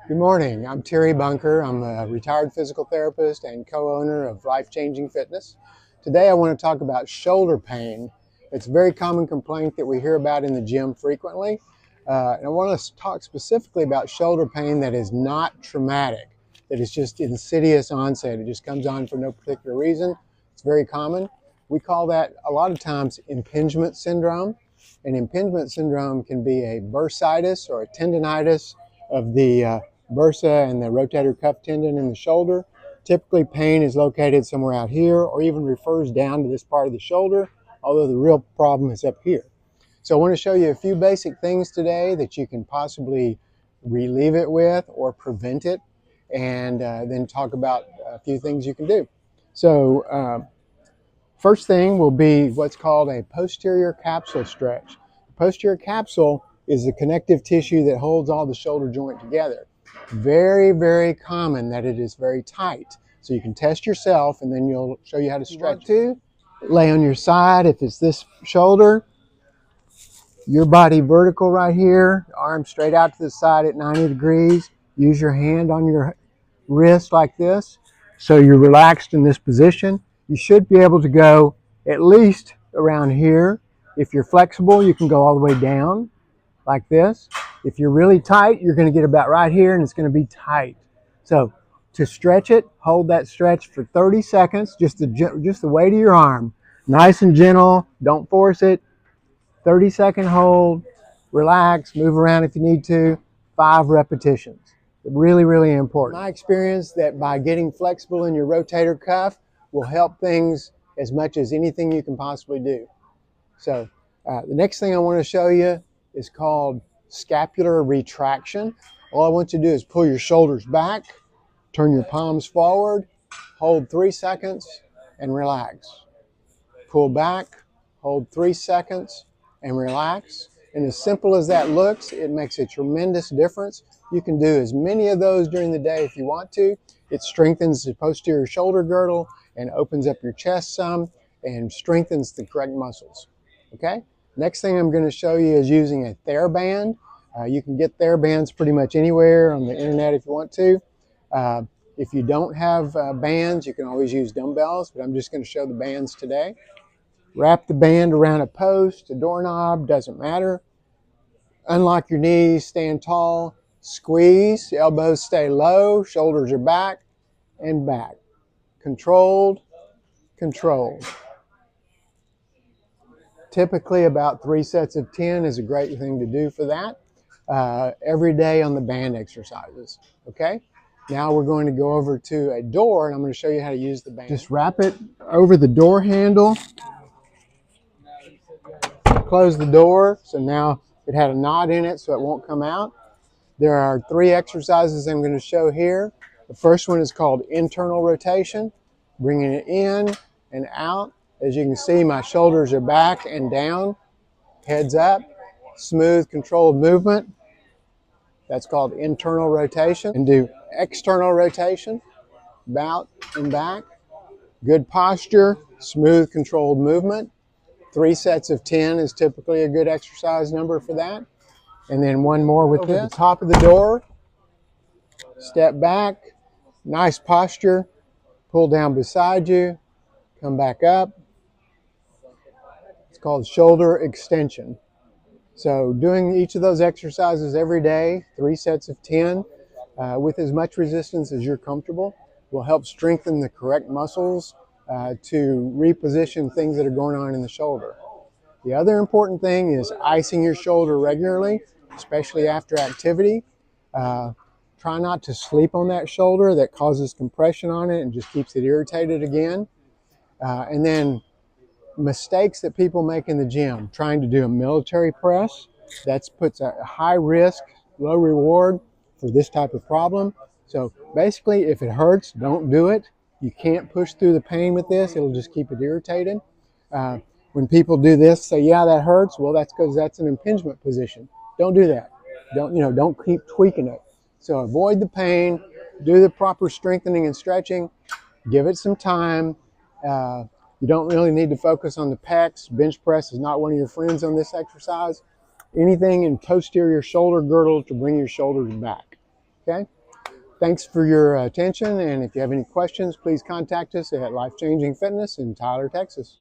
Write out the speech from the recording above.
Good morning. I'm Terry Bunker. I'm a retired physical therapist and co-owner of Life Changing Fitness. Today I want to talk about shoulder pain. It's a very common complaint that we hear about in the gym frequently. And I want to talk specifically about shoulder pain that is not traumatic, that is just insidious onset. It just comes on for no particular reason. It's very common. We call that a lot of times impingement syndrome. And impingement syndrome can be a bursitis or a tendonitis of the bursa and the rotator cuff tendon in the shoulder. Typically pain is located somewhere out here or even refers down to this part of the shoulder, although the real problem is up here. So I want to show you a few basic things today that you can possibly relieve it with or prevent it, and then talk about a few things you can do. So first thing will be what's called a posterior capsule stretch. The posterior capsule is the connective tissue that holds all the shoulder joint together. Very, very common that it is very tight. So you can test yourself and then you'll show you how to stretch to. Lay on your side if it's this shoulder. Your body vertical right here, arm straight out to the side at 90 degrees. Use your hand on your wrist like this. So you're relaxed in this position. You should be able to go at least around here. If you're flexible, you can go all the way down like this. If you're really tight, you're going to get about right here and it's going to be tight. So to stretch it, hold that stretch for 30 seconds, just the weight of your arm. Nice and gentle, don't force it. 30-second hold, relax, move around if you need to, 5 repetitions. Really, really important. My experience that by getting flexible in your rotator cuff will help things as much as anything you can possibly do. So the next thing I want to show you is called scapular retraction. All I want you to do is pull your shoulders back, turn your palms forward, hold 3 seconds, and relax. Pull back, hold 3 seconds, and relax. And as simple as that looks, it makes a tremendous difference. You can do as many of those during the day if you want to. It strengthens the posterior shoulder girdle and opens up your chest some and strengthens the correct muscles. Okay? Next thing I'm going to show you is using a TheraBand. You can get TheraBands pretty much anywhere on the internet if you want to. If you don't have bands, you can always use dumbbells, but I'm just going to show the bands today. Wrap the band around a post, a doorknob, doesn't matter. Unlock your knees, stand tall, squeeze, elbows stay low, shoulders are back and back. Controlled, controlled. Typically about 3 sets of 10 is a great thing to do for that. Every day on the band exercises, okay? Now we're going to go over to a door and I'm going to show you how to use the band. Just wrap it over the door handle. Close the door, so now it had a knot in it so it won't come out. There are 3 exercises I'm going to show here. The first one is called internal rotation, bringing it in and out. As you can see, my shoulders are back and down, heads up, smooth, controlled movement. That's called internal rotation. And do external rotation, out and back. Good posture, smooth, controlled movement. 3 sets of 10 is typically a good exercise number for that. And then one more with this. Over the top of the door, step back, nice posture, pull down beside you, come back up. It's called shoulder extension. So doing each of those exercises every day, 3 sets of 10, with as much resistance as you're comfortable, will help strengthen the correct muscles to reposition things that are going on in the shoulder. The other important thing is icing your shoulder regularly, especially after activity. Try not to sleep on that shoulder. That causes compression on it and just keeps it irritated again. And then mistakes that people make in the gym, trying to do a military press, that puts a high risk, low reward for this type of problem. So basically, if it hurts, don't do it. You can't push through the pain with this. It'll just keep it irritated. When people do this, say, yeah, that hurts. Well, that's because that's an impingement position. Don't do that. Don't keep tweaking it. So avoid the pain, do the proper strengthening and stretching, give it some time. You don't really need to focus on the pecs. Bench press is not one of your friends on this exercise. Anything in posterior shoulder girdle to bring your shoulders back. Okay? Thanks for your attention, and if you have any questions, please contact us at Life Changing Fitness in Tyler, Texas.